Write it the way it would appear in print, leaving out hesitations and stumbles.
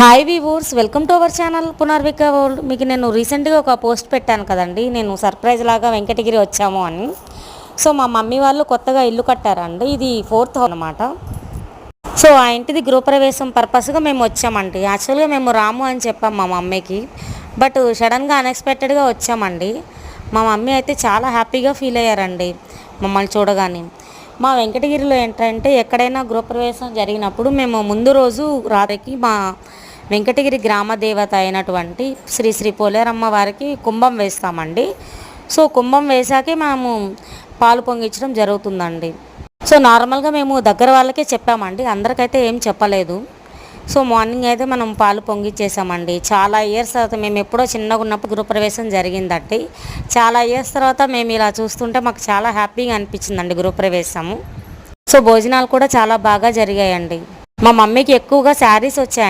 Hi weavers, welcome to our channel Punarvika world. మీకు నేను రీసెంట్గా ఒక పోస్ట్ పెట్టాను కదండి, నేను సర్ప్రైజ్ లాగా వెంకటగిరి వచ్చాము అని. సో మా మమ్మీ వాళ్ళు కొత్తగా ఇల్లు కట్టారండి, ఇది 4th అనమాట. సో ఆ ఇంటిది గృహప్రవేశం పర్పస్గా మేము వచ్చామండి. యాక్చువల్గా మేము రాము అని చెప్పాం మా మమ్మీకి, బట్ సడన్గా అన్ఎక్స్పెక్టెడ్గా వచ్చామండి. మా మమ్మీ అయితే చాలా హ్యాపీగా ఫీల్ అయ్యారండి మమ్మల్ని చూడగానే. మా వెంకటగిరిలో ఏంటంటే ఎక్కడైనా గృహప్రవేశం జరిగినప్పుడు మేము ముందు రోజు రాత్రికి మా వెంకటగిరి గ్రామ దేవత అయినటువంటి శ్రీ శ్రీ పోలేరమ్మ వారికి కుంభం వేస్తామండి. సో కుంభం వేసాకే మేము పాలు పొంగించడం జరుగుతుందండి. సో నార్మల్గా మేము దగ్గర వాళ్ళకే చెప్పామండి, అందరికైతే ఏం చెప్పలేదు. సో మార్నింగ్ అయితే మనం పాలు పొంగిచ్చేసామండి. చాలా ఇయర్స్ తర్వాత, మేము ఎప్పుడో చిన్నగా ఉన్నప్పుడు గృహప్రవేశం జరిగిందండి. చాలా ఇయర్స్ తర్వాత మేము ఇలా చూస్తుంటే మాకు చాలా హ్యాపీగా అనిపించిందండి గృహప్రవేశము. సో భోజనాలు కూడా చాలా బాగా జరిగాయండి. మా మమ్మీకి ఎక్కువగా శారీస్ వచ్చాయి.